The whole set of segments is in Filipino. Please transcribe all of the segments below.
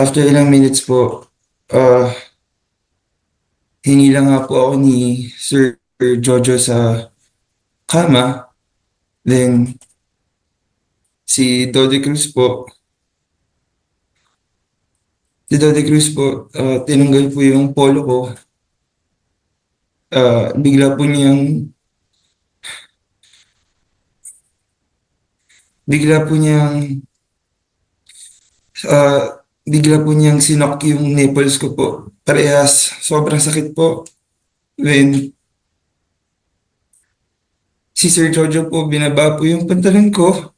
after ilang minutes po, ah, hingi lang nga po ako ni Sir Jojo sa kama. Then, si Dodi Cruz po, tinanggal po yung polo ko. Ah, bigla po niyang, bigla po niyang, bigla po niyang sinok yung nipples ko po. Parehas, sobrang sakit po. Then, si Sir Jojo po, binaba po yung pantalon ko.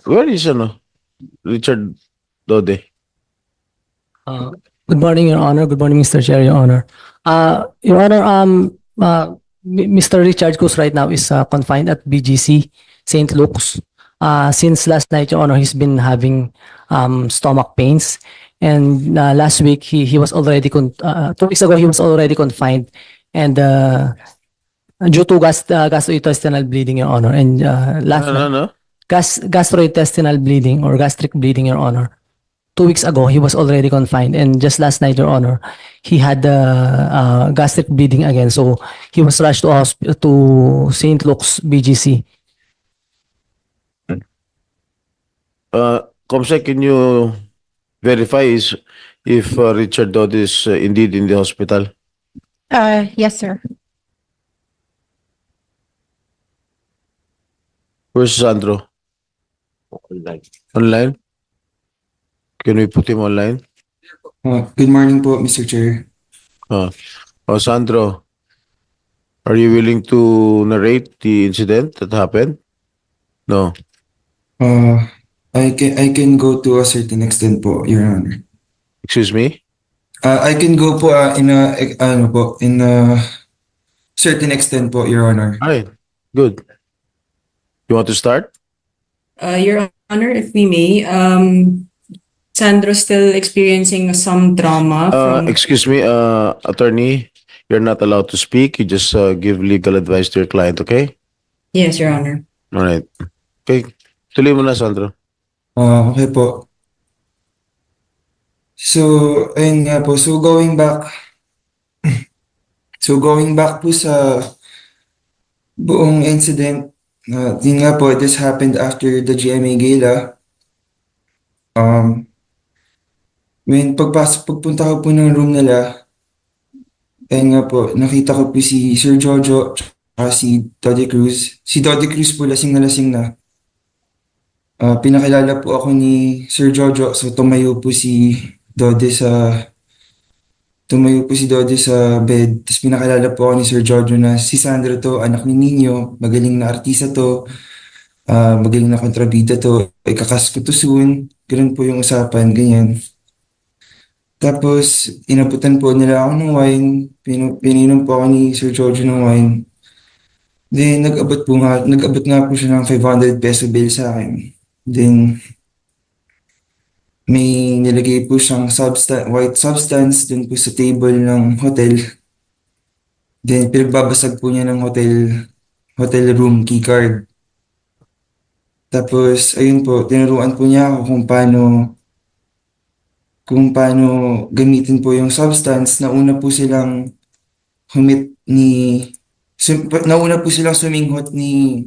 Where is Richard Dode? Uh, Good morning, Your Honor. Good morning, Mr. Chair, Your Honor. Your Honor, Mr. Richard Cruz right now is confined at BGC St. Luke's. Since last night, Your Honor, he's been having stomach pains. And last week, he was already, 2 weeks ago, he was already confined. And due to gastrointestinal bleeding, Your Honor. And last night, No. gastrointestinal bleeding or gastric bleeding, Your Honor. 2 weeks ago, he was already confined, and just last night, Your Honor, he had gastric bleeding again. So he was rushed to St. Luke's BGC. Comsec, can you verify if Richard Dode is indeed in the hospital? Yes, sir. Where's Sandro? Online? Can we put him online? Good morning po, Mr. Chair. Sandro, are you willing to narrate the incident that happened? No. I can go to a certain extent po, Your Honor. Excuse me? I can go po in a certain extent po, Your Honor. All right. Good. You want to start? Your Honor, if we may, Sandro's still experiencing some trauma from. Excuse me, attorney, you're not allowed to speak. You just give legal advice to your client, okay? Yes, Your Honor. All right. Okay. Tuloy mo na, Sandro. Okay po. So, ayun nga po. So, going back po sa buong incident, yun nga po, this happened after the GMA Gala. Pagpunta ko po ng room nila, ayun nga po, nakita ko po si Sir Jojo at si Dodi Cruz. Si Dodi Cruz po lasing na. Pinakilala po ako ni Sir Jojo, so tumayo po si Dodi sa bed. Tapos pinakilala po ako ni Sir Jojo na si Sandro to, anak ni Nino, magaling na artista to, magaling na kontrabida to, ikakas ko to soon. Ganun po yung usapan, ganyan. Tapos, inabutan po nila ako ng wine. Pininom po ako ni Sir Jojo ng wine. Then, nag-abot nga po siya ng 500 peso bill sa akin. Then, may nilagay po siyang white substance dun po sa table ng hotel. Then, pinagbabasag po niya ng hotel room keycard. Tapos, ayun po, tinuruan po niya ako kung paano gamitin po yung substance. Nauna po silang suminghot ni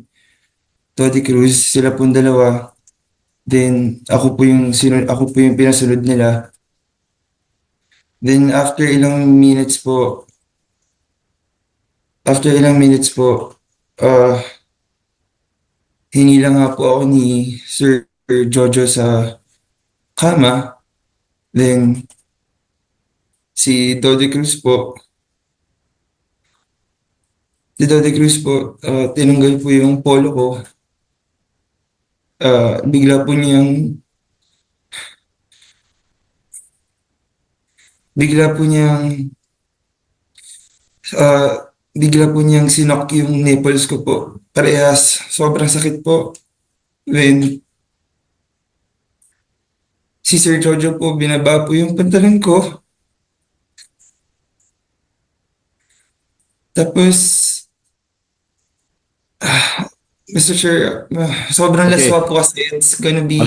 Todi Cruz, sila pong dalawa. Then ako po yung pinasunod nila. Then after ilang minutes po, hingi lang nga po ako ni Sir Jojo sa kama. Then si Dodi Cruz po, tinanggal po yung polo ko. Bigla po niyang sinok yung nipples ko po. Parehas, sobrang sakit po. Then, si Sir Jojo po, binaba po yung pantalon ko. Tapos, Mr. Chair, sobrang Okay. laswa po kasi it's gonna be,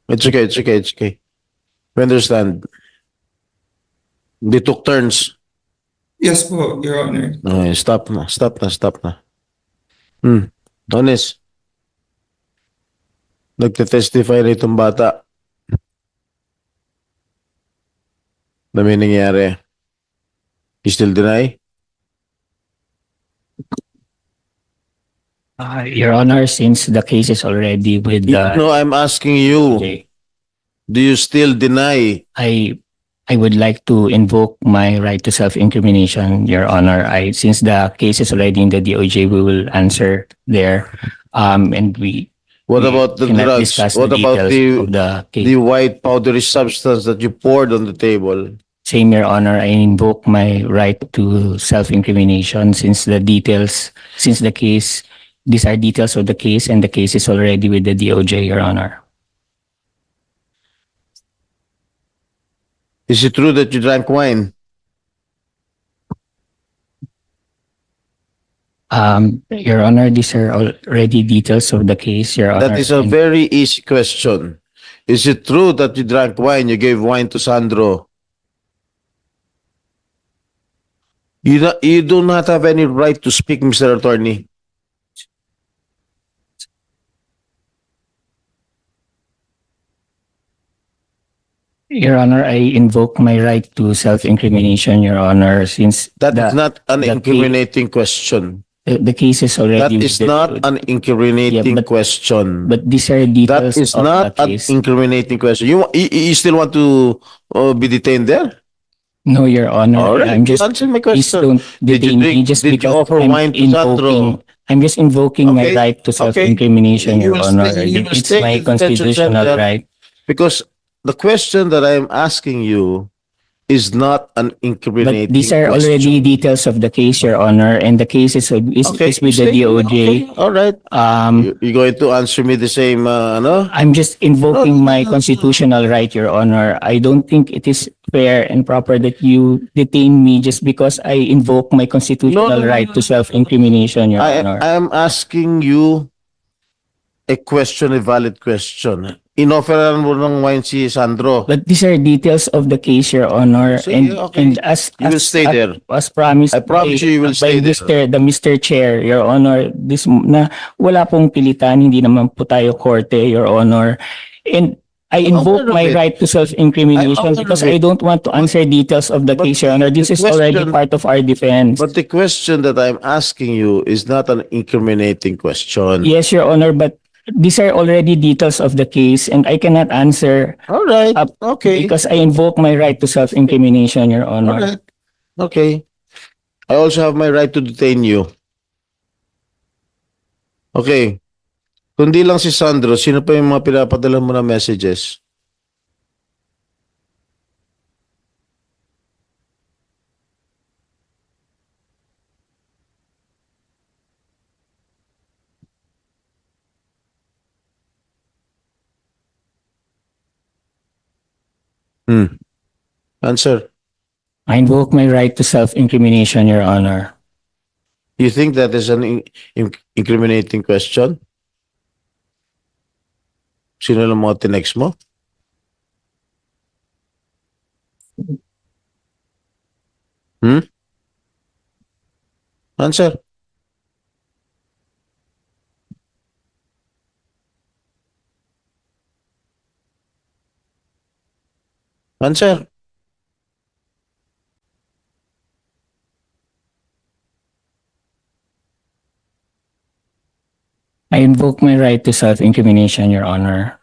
It's okay, it's okay, it's okay. We understand. They took turns. yes po, Your Honor. Okay, stop na, stop na, stop na. Honest. Nagte-testify na itong bata na may nangyari. You still deny? Your Honor, since the case is already with the No, I'm asking you, DOJ, do you still deny? I would like to invoke my right to self-incrimination, Your Honor. Since the case is already in the DOJ, we will answer there. And What we about the cannot drugs? discuss What the about details of the case. the white powdery substance that you poured on the table? Same, Your Honor. I invoke my right to self-incrimination since the case, these are details of the case and the case is already with the DOJ, Your Honor. Is it true that you drank wine? Your Honor, these are already details of the case, Your Honor. That is a And very easy question. Is it true that you drank wine? You gave wine to Sandro? You do not have any right to speak, Mr. Attorney. Your Honor, I invoke my right to self-incrimination, Your Honor, since That is not an the incriminating question. the case is That already with is the not DOJ. an incriminating Yeah, but- question. But these are That details is of not the an case. incriminating question. You still want to be detained there? No, Your Honor, All right, I'm just, answer my please question. don't Did you detain me drink- just did you because offer I'm wine to Sandro? I'm just invoking my Okay, right to self-incrimination, You Your will Honor. stay- you will It's stay- my you will get yourself constitutional there. right. Because the question that I am asking you is not an incriminating But these are already question. details of the case, Your Honor, and the case is with the stay- DOJ. okay, all right. Um, You're going to answer me the same, ano? I'm just invoking No, my constitutional right, Your Honor. I don't think it is fair and proper that you detain me just because I invoke my constitutional No, right to self-incrimination, Your Honor. I am asking you a question, a valid question. Inofferan mo ng wine si Sandro. But these are details of the case, Your Honor, Sige, okay. and as You will stay there. as promised I promise you will by stay there. Mr. Chair, Your Honor, this na wala pong pilitan, hindi naman po tayo korte, Your Honor, and I I'm invoke aware of my it. right to I'm self-incrimination aware because of I it. don't want to answer details of the But case, Your Honor. This the is already question- part of our defense. But the question that I'm asking you is not an incriminating question. Yes, Your Honor, but these are already details of the case, and I cannot answer All right. up Okay. because I invoke my right to self-incrimination, Your All Honor. right. Okay. I also have my right to detain you. Okay. Kundi lang si Sandro, sino pa yung mga pinapadala mo na messages? Answer. I invoke my right to self-incrimination, Your Honor. You think that is an incriminating question? Sino lang mga tinext mo? Answer. Answer. I invoke my right to self-incrimination, Your Honor.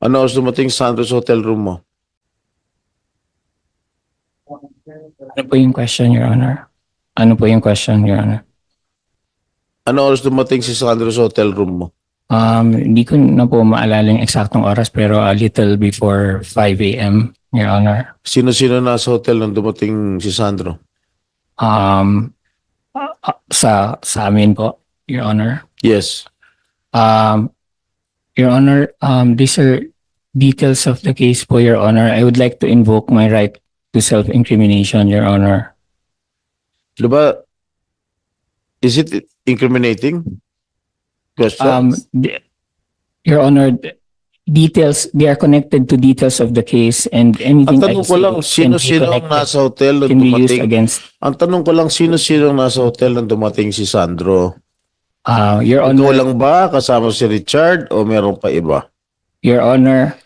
Ano oras dumating sa Santos hotel room mo? Ano po yung question, Your Honor? Ano po yung question, Your Honor? Ano oras dumating si Sandro's hotel room mo? Hindi ko na po maalala yung eksaktong oras pero a little before 5 a.m., Your Honor. Sino-sino nasa hotel nung dumating si Sandro? Sa amin po, Your Honor. Yes. Your Honor, these are details of the case po, Your Honor. I would like to invoke my right to self-incrimination, Your Honor. Diba, is it incriminating? Question? Your Honor, details, they are connected to details of the case, and anything Ang I tanong ko say lang, can be sino-sino ang connected, nasa hotel nang can be used dumating? against, Ang tanong ko lang, sino-sino ang nasa hotel nang dumating si Sandro? Your Ikaw Honor, lang ba kasama si Richard o meron pa iba? Your Honor,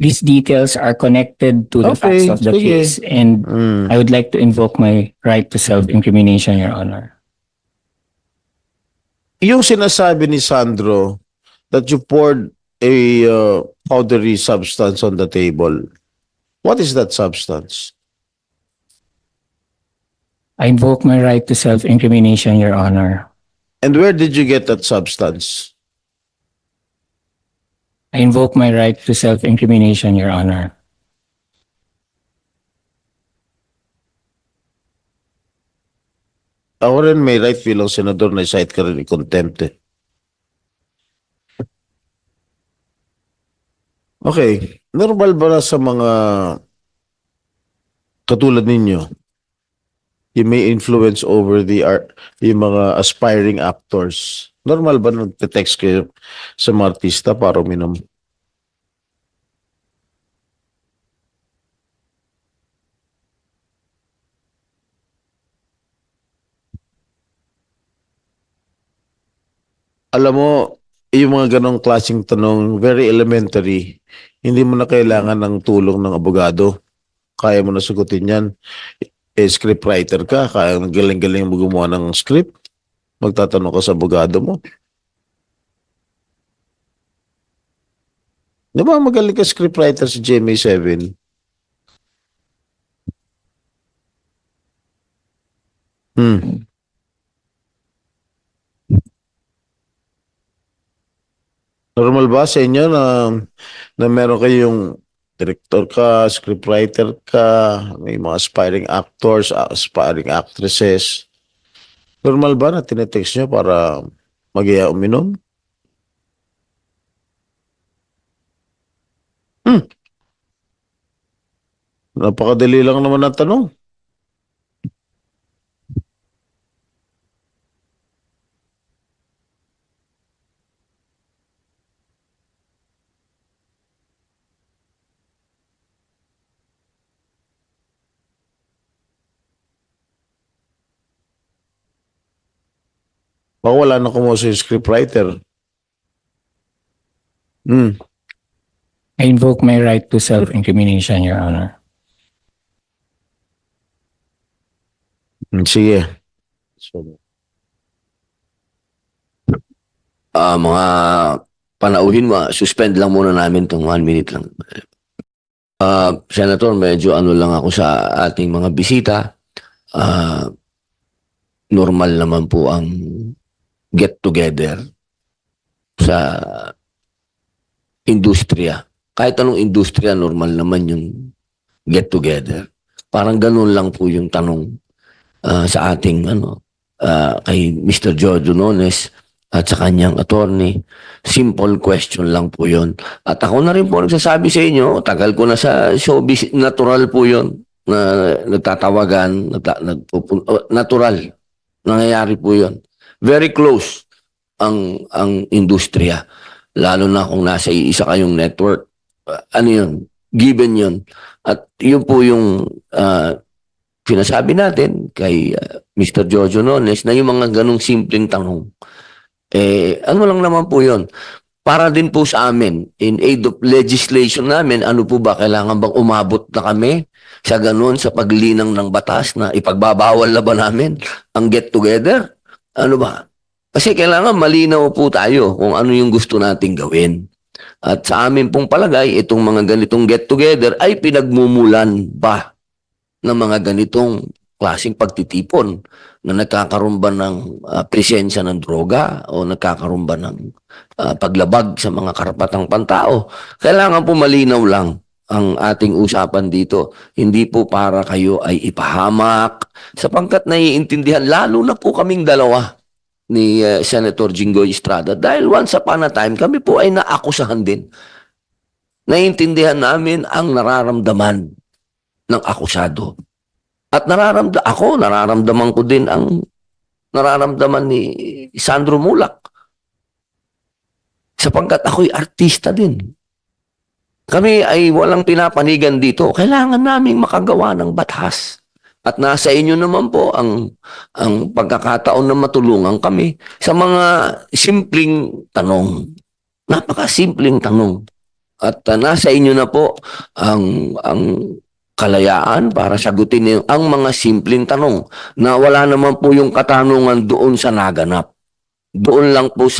these details are connected to the facts Okay, of the sige. case, and Mm. I would like to invoke my right to self-incrimination, Your Honor. Yung sinasabi ni Sandro that you poured a powdery substance on the table, what is that substance? I invoke my right to self-incrimination, Your Honor. And where did you get that substance? I invoke my right to self-incrimination, Your Honor. Ako rin may right bilang senador na cite ka rin in contempt eh. Okay, normal ba na sa mga katulad ninyo, you may influence over yung mga aspiring actors? Normal ba na nagte-text kayo sa mga artista para uminom? Alam mo, yung mga ganong klaseng tanong, very elementary, hindi mo na kailangan ng tulong ng abogado. Kaya mo na sagutin yan. Scriptwriter ka, kaya galing-galing mo gumawa ng script. Magtatanong ka sa abogado mo. Di ba magaling ka scriptwriter si GMA7? Normal ba sa inyo na meron kayong director ka, scriptwriter ka, may mga aspiring actors, aspiring actresses? Normal ba na tinetext nyo para mag-iya uminom? Napakadali lang naman ang tanong. Baka wala na kumuha yung scriptwriter. I invoke my right to self-incrimination, Your Honor. Sige. Mga panauhin mo, suspend lang muna namin itong 1 minute lang. Senator, medyo ano lang ako sa ating mga bisita. Normal naman po ang get together sa industriya. Kahit anong industriya, normal naman yung get together. Parang ganun lang po yung tanong sa ating kay Mr. Jojo Nones at sa kanyang attorney. Simple question lang po yon. At ako na rin po nagsasabi sa inyo, tagal ko na sa showbiz, natural po yon na nagtatawagan, natural. Nangyayari po yon. Very close ang industriya. Lalo na kung nasa isa kayong network. Ano yun? Given yun. At yun po yung sinasabi natin kay Mr. Jojo Nones na yung mga ganong simpleng tanong. Ano lang naman po yun. Para din po sa amin, in aid of legislation namin, ano po ba, kailangan bang umabot na kami sa ganun, sa paglinang ng batas na ipagbabawal na ba namin ang get together? Ano ba? Kasi kailangan malinaw po tayo kung ano yung gusto nating gawin. At sa amin pong palagay, itong mga ganitong get together ay pinagmumulan ba ng mga ganitong klaseng pagtitipon na nagkakaroon ba ng presensya ng droga o nagkakaroon ba ng paglabag sa mga karapatang pantao. Kailangan po malinaw lang ang ating usapan dito. Hindi po para kayo ay ipahamak sapagkat naiintindihan lalo na po kaming dalawa ni Senator Jinggoy Estrada dahil once upon a time kami po ay naakusahan din. Naiintindihan namin ang nararamdaman ng akusado. At nararamdaman ko din ang nararamdaman ni Sandro Mulak. Sapagkat ako'y artista din. Kami ay walang pinapanigan dito. Kailangan naming makagawa ng batas. At nasa inyo naman po ang pagkakataon na matulungan kami sa mga simpleng tanong. Napakasimpleng tanong. At nasa inyo na po ang kalayaan para sagutin niyo ang mga simpleng tanong na wala naman po yung katanungan doon sa naganap. Doon lang po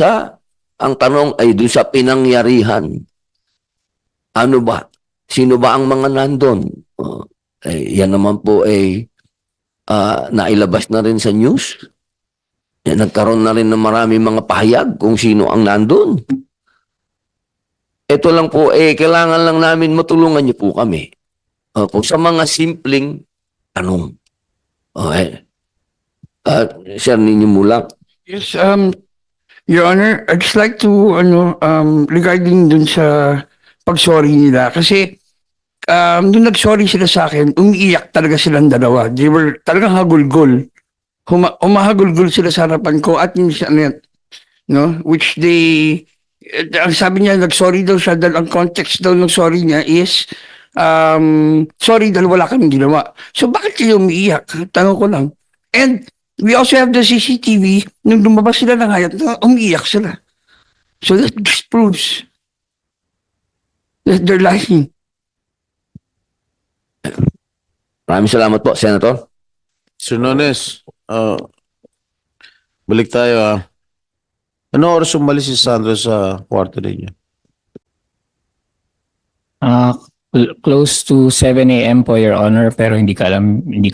ang tanong ay doon sa pinangyarihan. Ano ba? Sino ba ang mga nandun? Yan naman po ay nailabas na rin sa news. Nagkaroon na rin ng maraming mga pahayag kung sino ang nandun. Ito lang po, kailangan lang namin matulungan niyo po kami. Kung sa mga simpleng tanong. Okay. Sir Nino Mulak. Yes, Your Honor, I'd just like to, regarding dun sa pag-sorry nila. Kasi, nung nag-sorry sila sa akin, umiiyak talaga silang dalawa. They were talagang hagulgol. Umahagulgol sila sa harapan ko at minsan, no, which they, ang sabi niya, nag-sorry daw siya dahil ang context daw ng sorry niya is, sorry dahil wala kaming ginawa. So, bakit kayo umiiyak? Tanong ko lang. And, we also have the CCTV, nung lumabas sila ng hayat, umiiyak sila. So that just proves that they're lying. Maraming salamat po, Senator. Sir Nones, balik tayo. Ano oras umalis si Sandro sa kwarto ninyo? Close to 7 a.m. po, Your Honor, pero hindi ko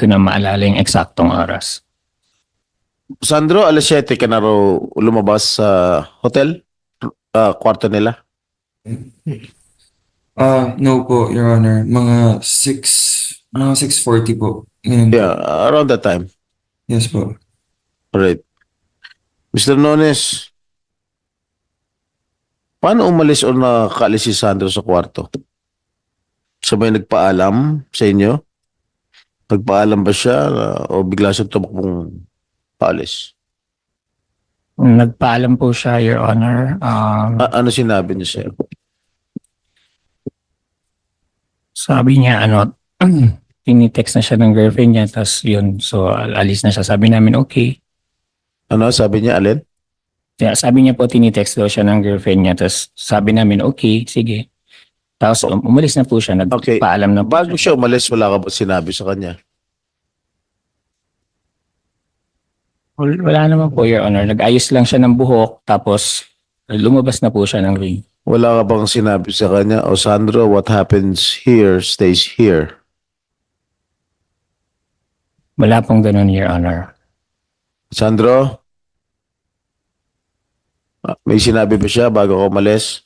na maalala yung eksaktong oras. Sandro, alas 7 ka na raw lumabas sa hotel? Kwarto nila? No po, Your Honor. Mga 6:40 po. Ganun po. Yeah, around that time. Yes po. Alright. Mr. Nones, paano umalis o nakaalis si Sandro sa kwarto? Sabay nagpaalam sa inyo? Nagpaalam ba siya o bigla siya tumakbong paalis? Nagpaalam po siya, Your Honor. Ano sinabi niya sa'yo? Sabi niya, tinitext na siya ng girlfriend niya, tapos yun, so alis na siya. Sabi namin, okay. Ano sabi niya, Alin? Yeah, sabi niya po, tinitext daw siya ng girlfriend niya, tapos sabi namin, okay, sige. Tapos umalis na po siya, Okay. nagpaalam na po Bago siya umalis, wala ka ba sinabi sa kanya? Wala naman po, Your Honor. Nag-ayos lang siya ng buhok, tapos lumabas na po siya ng ring. Wala ka bang sinabi sa kanya, o Sandro, what happens here stays here? Wala pong ganun, Your Honor. Sandro? May sinabi ba siya bago ka umalis?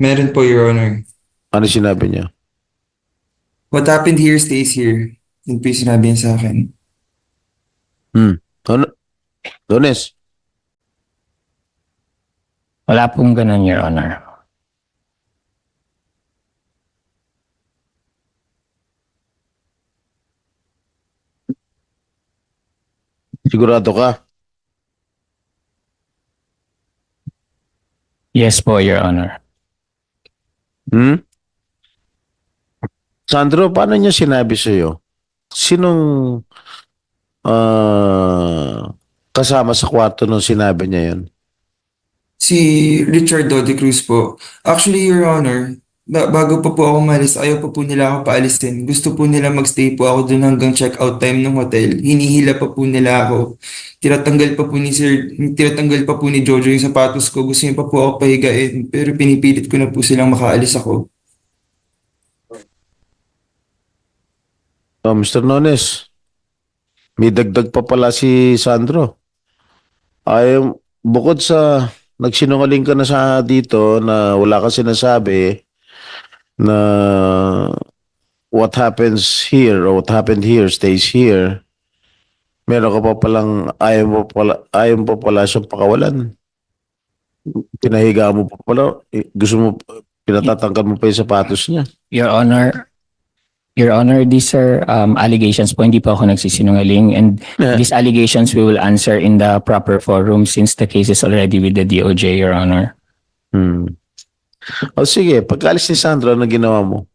Meron po, Your Honor. Ano sinabi niya? What happened here stays here. Yun po yung sinabi niya sa akin. Ano? Dones? Wala pong ganun, Your Honor. Sigurado ka? Yes po, Your Honor. Sandro, paano niya sinabi sa'yo? Sinong kasama sa kwarto nung sinabi niya yun? Si Richard Dode Cruz po. Actually, Your Honor, bago pa po ako umalis, ayaw pa po nila ako paalisin. Gusto po nila magstay po ako dun hanggang check-out time ng hotel. Hinihila pa po nila ako. Tinatanggal pa po ni Jojo yung sapatos ko. Gusto niya pa po ako pahigain. Pero pinipilit ko na po silang makaalis ako. Mr. Nones, may dagdag pa pala si Sandro. Bukod sa nagsinungaling ka na sa dito na wala kang sinasabi na what happens here or what happened here stays here, meron ka pa palang ayaw mo pala siyang pakawalan. Pinahiga mo pa pala. Gusto mo, pinatatangkad mo pa yung sapatos niya. Your Honor, Your Honor, these are allegations po, hindi po ako nagsisinungaling, and these allegations we will answer in the proper forum since the case is already with the DOJ, Your Honor. O sige, pagkaalis ni Sandro, ano ginawa mo?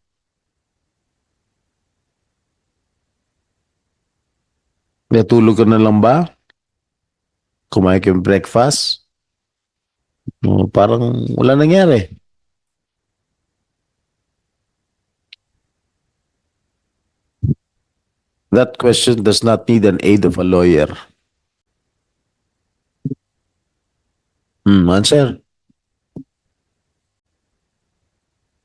Natulog ka na lang ba? Kumain ka ng breakfast? Parang wala nangyari. That question does not need an aid of a lawyer. Answer.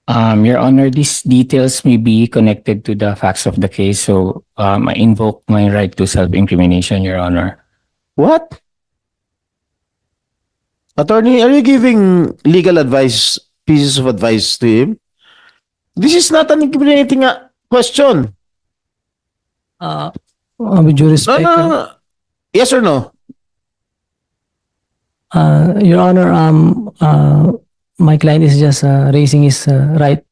Your Honor, these details may be connected to the facts of the case, so I invoke my right to self-incrimination, Your Honor. What? Attorney, are you giving legal advice, pieces of advice to him? This is not an incriminating question. With due No, respect, no, no. Yes or no? Your Honor, my client is just raising his right,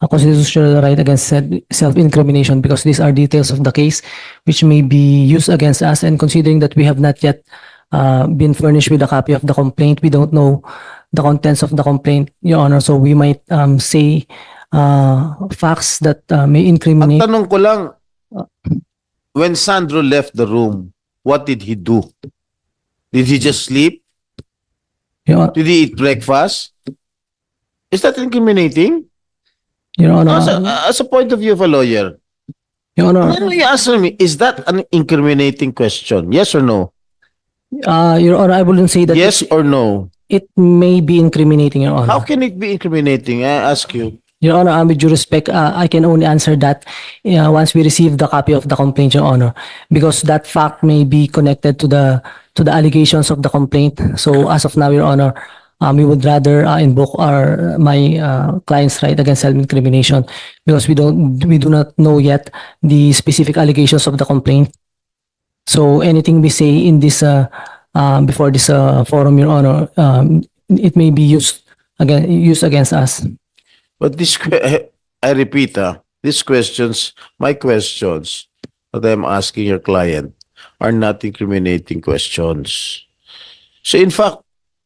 a constitutional right against self-incrimination, because these are details of the case which may be used against us, and considering that we have not yet been furnished with a copy of the complaint, we don't know the contents of the complaint, Your Honor, so we might say facts that may Ang incriminate. tanong ko lang, when Sandro left the room, what did he do? Did he just sleep? Your Did he eat breakfast? Is that incriminating? Honor, As a point of view of a lawyer, Your Honor, when you answer me, is that an incriminating question? Yes or no? Your Honor, I wouldn't say that Yes or no? it may be incriminating, Your How Honor. can it be incriminating? I ask you. Your Honor, with due respect, I can only answer that once we receive the copy of the complaint, Your Honor, because that fact may be connected to the allegations of the complaint. So as of now, Your Honor, we would rather invoke my client's right against self-incrimination, because we do not know yet the specific allegations of the complaint. So anything we say in this before this forum, Your Honor, it may be used against us. But I repeat, these questions, my questions that I'm asking your client are not incriminating questions. So in fact,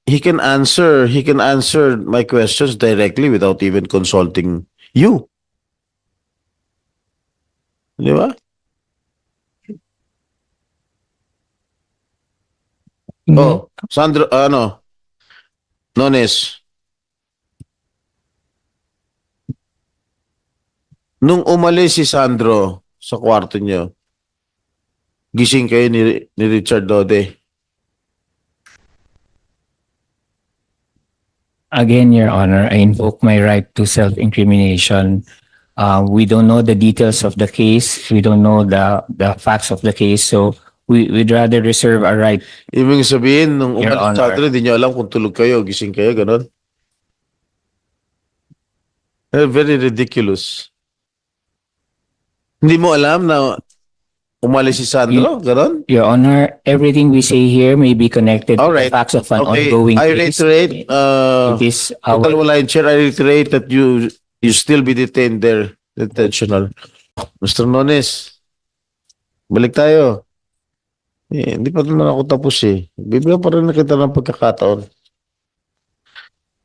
he can answer my questions directly without even consulting you. Di ba? Oh, Sandro, Nones. Nung umalis si Sandro sa kwarto niyo, gising kayo ni Richard Dode. Again, Your Honor, I invoke my right to self-incrimination. We don't know the details of the case. We don't know the facts of the case. So we'd rather reserve our right. Ibig sabihin, nung Your umalis si Honor. Sandro, hindi niyo alam kung tulog kayo, gising kayo, ganon. Very ridiculous. Hindi mo alam na umalis si Sandro, ganon? Your Honor, everything we say here may be connected All to right. the facts of an Okay, ongoing I case. reiterate, It is our Total Wala Chair, I reiterate that you still be detained there, detentional. Mr. Nones, balik tayo. Hindi pa naman ako tapos eh. Bibigyan pa rin na kita ng pagkakataon.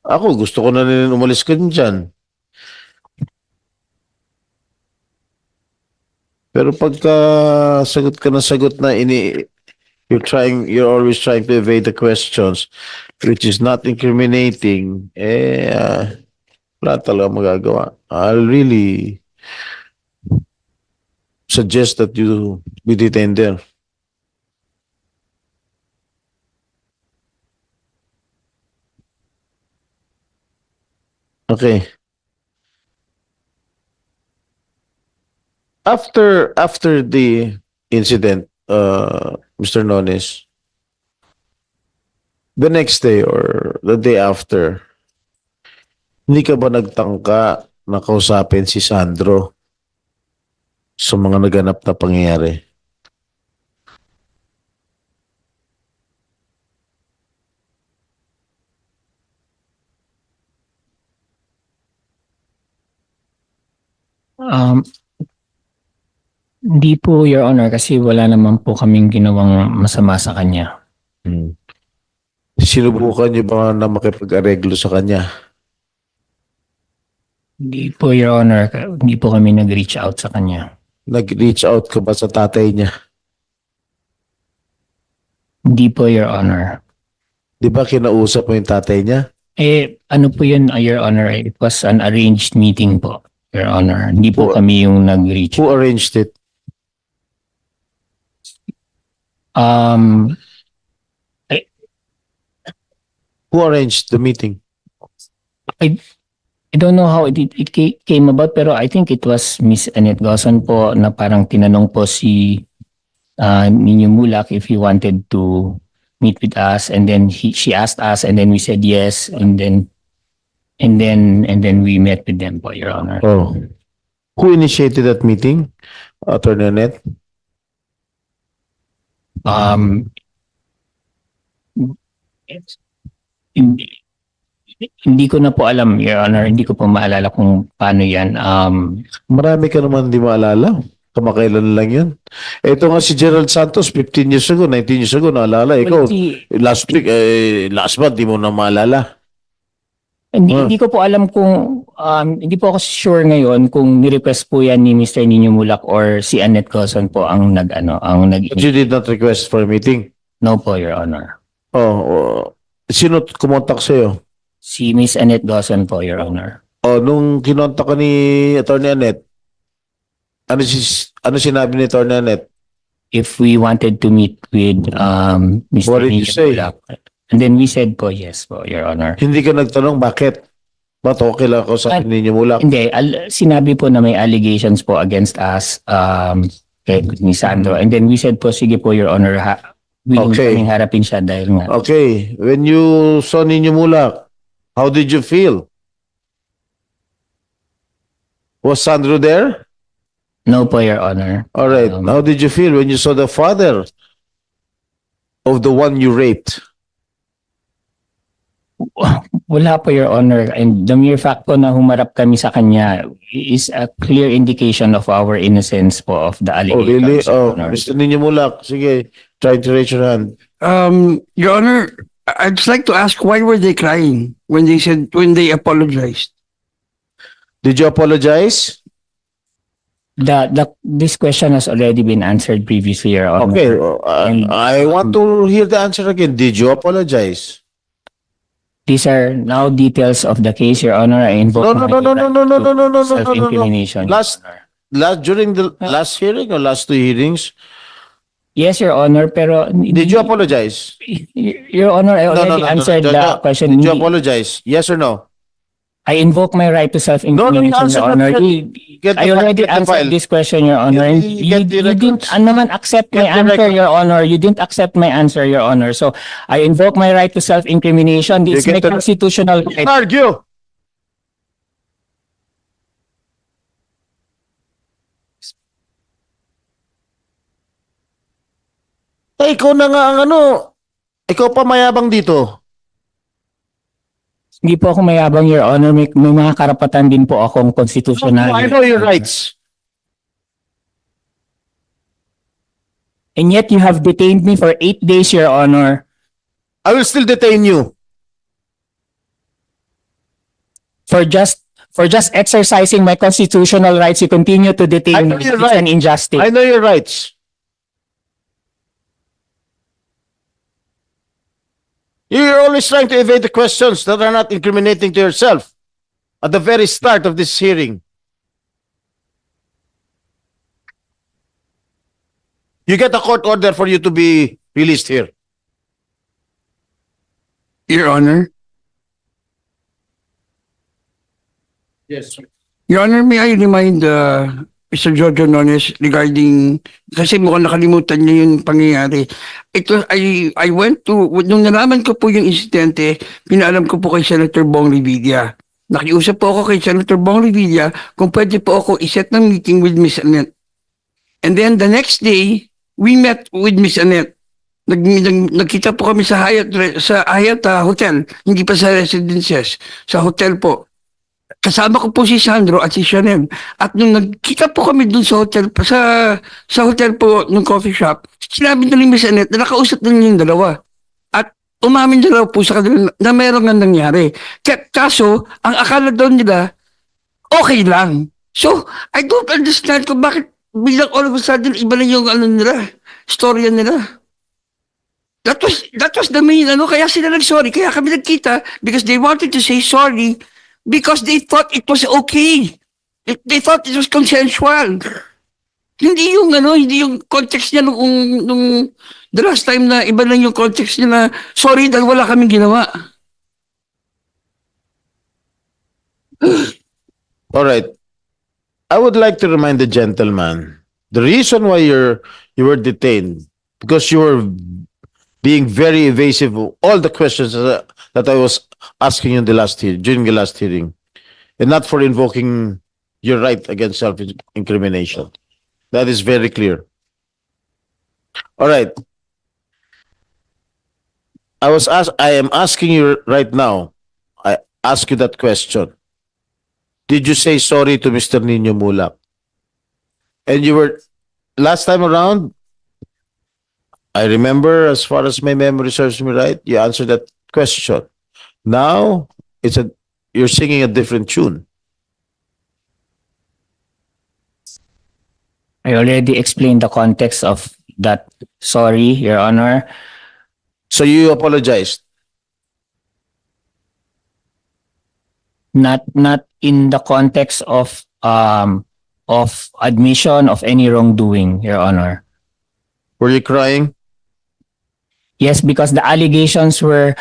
Ako, gusto ko na rin umalis ka dyan. Pero pagka sagot ka na sagot na you're always trying to evade the questions, which is not incriminating, wala talaga magagawa. I'll really suggest that you be detained there. Okay. After the incident, Mr. Nones, the next day or the day after, hindi ka ba nagtangka na kausapin si Sandro sa mga naganap na pangyayari? Hindi po, Your Honor, kasi wala naman po kaming ginawang masama sa kanya. Hmm. Sinubukan niyo ba na makipag-areglo sa kanya? Hindi po, Your Honor, hindi po kami nag-reach out sa kanya. Nag-reach out ka ba sa tatay niya? Hindi po, Your Honor. Di ba kinausap mo yung tatay niya? Ano po yun, Your Honor? It was an arranged meeting po, Your Honor. Hindi po Who- kami yung nag-reach. Who arranged it? Um, Who arranged the meeting? I don't know how it came about, pero I think it was Miss Annette Gozon po na parang tinanong po si Nino Mulak if he wanted to meet with us, and then she asked us, and then we said yes, and then we met with them po, Your Honor. Oh. Who initiated that meeting? Attorney Annette? Hindi, hindi ko na po alam, Your Honor. Hindi ko po maalala kung paano yan. Marami ka naman hindi maalala. Kamakailan lang yun. Ito nga si Gerald Santos, 15 years ago, 19 years ago, naalala. Ikaw, last week, last month, di mo na maalala. Hindi ko po alam kung, hindi po ako sure ngayon kung ni-request po yan ni Mr. Nino Mulak or si Annette Gozon po ang But you did not request for a meeting? No po, Your Honor. Sino kumontak sa'yo? Si Miss Annette Gozon po, Your Honor. Nung kinontak ka ni Attorney Annette, ano sinabi ni Attorney Annette? If we wanted to meet with Mr. What did you Nino say? Mulak. And then we said po, yes po, Your Honor. Hindi ka nagtanong bakit? Ba't okay lang ako sa ninyo mula? Hindi, sinabi po na may allegations po against us kay ni Sandro. And then we said po, sige po, Your Honor, willing Okay. kaming harapin siya dahil nga. Okay, when you saw Ninyo Mulak, how did you feel? Was Sandro there? No po, Your Honor. All right. How did you feel when you saw the father of the one you raped? Wala po, Your Honor. And the mere fact po na humarap kami sa kanya is a clear indication of our innocence po of the Oh, allegations, really? Your Oh, Honor. Mr. Ninyo Mulak, sige, try to raise your hand. Your Honor, I'd just like to ask, why were they crying when they apologized? Did you apologize? This question has already been answered previously, Your Honor. Okay, And- I want to hear the answer again. Did you apologize? These are now details of the case, Your Honor. I invoke No, no, my no, no, no, no, no, no, no, no, no, no, no. self-incrimination, Your Last- Honor. During the last hearing or last two hearings, Yes, Your Honor, pero did you apologize? Your Honor, I No, no, already no, no, answered no, the no. question. Did you Hindi- apologize? Yes or no? I invoke my right to No, self-incrimination, no, answer Your Honor. that. Get the I file, already get the file. answered this question, Your Honor. And Get you the didn't records. naman accept my Get the answer, records. Your Honor. You didn't accept my answer, Your Honor. So I invoke my right to self-incrimination. It's You my get the- constitutional right. Argue! Ikaw na nga ang ikaw pa mayabang dito. Hindi po ako mayabang, Your Honor. May mga karapatan din po akong constitutional. I know your rights. And yet you have detained me for 8 days, Your Honor. I will still detain you. For just exercising my constitutional rights, you continue to I detain know me. you're It's right. an injustice. I know your rights. You're always trying to evade the questions that are not incriminating to yourself at the very start of this hearing. You get a court order for you to be released here. Your Honor. Yes. Your Honor, may I remind Mr. Jojo Nones regarding, kasi mukhang nakalimutan niya yung pangyayari. Ito, I went to, nung nalaman ko po yung insidente, pinaalam ko po kay Senator Bong Revilla. Nakiusap po ako kay Senator Bong Revilla kung pwede po ako iset ng meeting with Miss Annette. And then the next day, we met with Miss Annette. Nagkita po kami sa Hyatt Hotel, hindi pa sa residences, sa hotel po. kasama ko po si Sandro at si Chanel. At nung nagkita po kami dun sa hotel, sa hotel po, ng coffee shop, sinabi na ni Miss Annette na nakausap na niya yung dalawa. At umamin na daw po sa kanila na meron nga nangyari. Kaso, ang akala daw nila, okay lang. So, I don't understand kung bakit bilang all of a sudden, iba na yung ano nila, storya nila. That was the main ano, kaya sila nag-sorry, kaya kami nagkita because they wanted to say sorry because they thought it was okay. They thought it was consensual. Hindi yung ano, hindi yung context niya nung the last time na iba lang yung context niya na sorry dahil wala kaming ginawa. All right. I would like to remind the gentleman, the reason why you were detained, because you were being very evasive of all the questions that I was asking you in during the last hearing, and not for invoking your right against self-incrimination. That is very clear. All right. I am asking you right now. I ask you that question. Did you say sorry to Mr. Nino Mulak? And you were, last time around, I remember, as far as my memory serves me right, you answered that question. Now, you're singing a different tune. I already explained the context of that. Sorry, Your Honor. So you apologized. Not in the context of admission of any wrongdoing, Your Honor. Were you crying? Yes, because the allegations were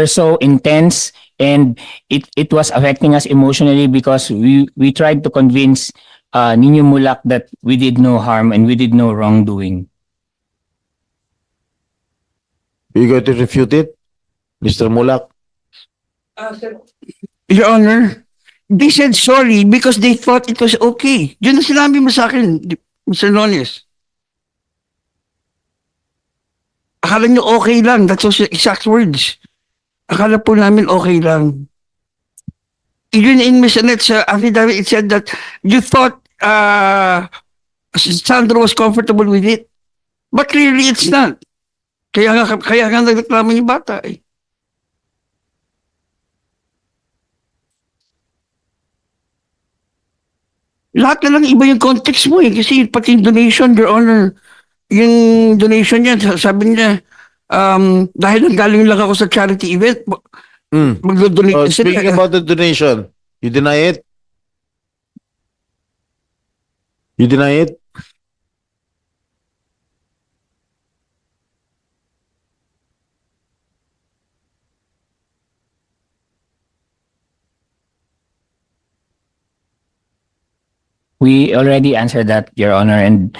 so intense and it was affecting us emotionally because we tried to convince Nino Mulak that we did no harm and we did no wrongdoing. Are you going to refute it, Mr. Mulak? Your Honor, they said sorry because they thought it was okay. Yun ang sinabi mo sa akin, Mr. Nones. Akala nyo okay lang. That's those exact words. Akala po namin okay lang. Even in Ms. Annette's affidavit, it said that you thought Sandro was comfortable with it. But clearly it's not. Kaya nga nagreklamo yung bata eh. Lahat na lang iba yung context mo eh. Kasi pati yung donation, Your Honor, yung donation niya, sabi niya, dahil galing lang ako sa charity event, magdo-donate. Speaking about the donation, you deny it? You deny it? We already answered that, Your Honor, and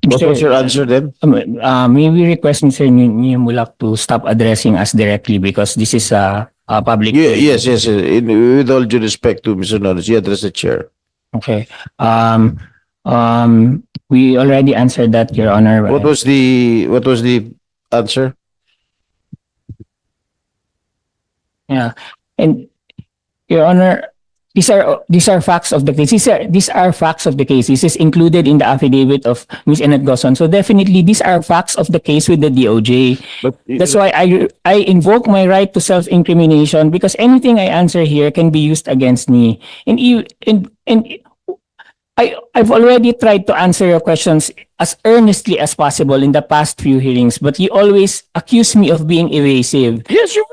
What was your answer then? may we request Mr. Nino Mulak to stop addressing us directly because this is a public. Yes. With all due respect to Mr. Nones, you address the chair. Okay. We already answered that, Your Honor. What was the answer? Yeah. And Your Honor, these are facts of the case. These are facts of the case. This is included in the affidavit of Ms. Annette Gozon. So definitely these are facts of the case with the DOJ. But That's why I invoke my right to self-incrimination because anything I answer here can be used against me. And I've already tried to answer your questions as earnestly as possible in the past few hearings, but you always accuse me of being evasive. yes, you.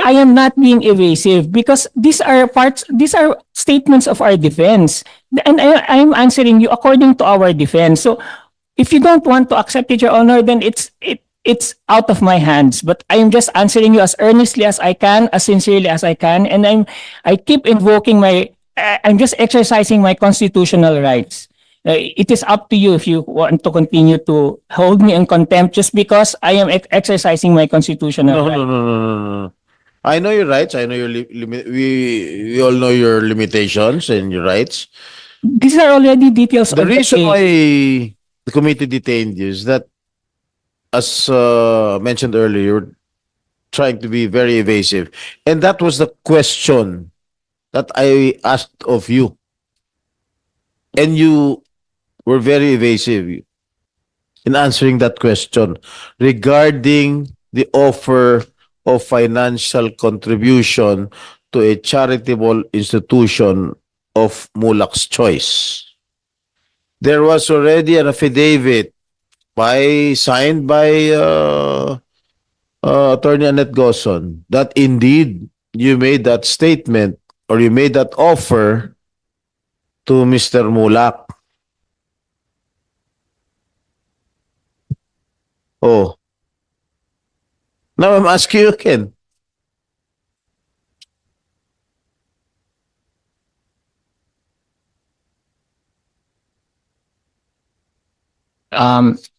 I am not being evasive because these are statements of our defense. And I'm answering you according to our defense. So if you don't want to accept it, Your Honor, then it's out of my hands. But I'm just answering you as earnestly as I can, as sincerely as I can. And I keep invoking I'm just exercising my constitutional rights. It is up to you if you want to continue to hold me in contempt just because I am exercising my constitutional rights. No. I know your rights. I know your limit. We all know your limitations and your rights. These are already details The of the reason case. why the committee detained you is that, as mentioned earlier, you're trying to be very evasive, and that was the question that I asked of you. And you were very evasive in answering that question regarding the offer of financial contribution to a charitable institution of Mulak's choice. There was already an affidavit signed by Attorney Annette Gosson that indeed you made that statement or you made that offer to Mr. Mulak. Oh. Now I'm asking you again.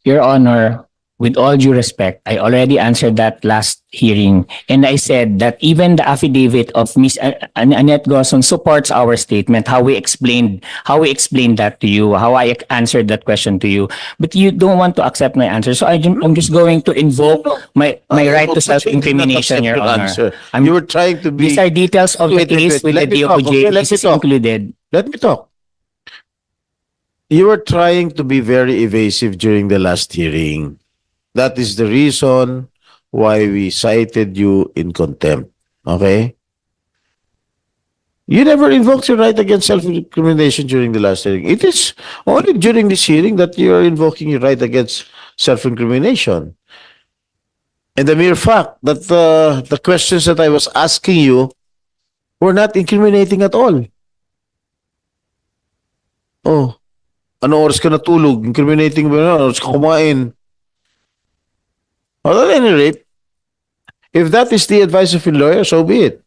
Your Honor, with all due respect, I already answered that last hearing, and I said that even the affidavit of Miss Annette Gosson supports our statement, how we explained that to you, how I answered that question to you. But you don't want to accept my answer, so I'm just going to invoke my right to self-incrimination, Your Honor. You were trying to be... These are details of the Wait, case with the let me talk, okay? DOJ. Let This me is talk. included. Let me talk. You were trying to be very evasive during the last hearing. That is the reason why we cited you in contempt. Okay? You never invoked your right against self-incrimination during the last hearing. It is only during this hearing that you are invoking your right against self-incrimination. And the mere fact that the questions that I was asking you were not incriminating at all. Oh, ano oras ka natulog? Incriminating ba na? Ano oras ka kumain? Well, at any rate, if that is the advice of your lawyer, so be it.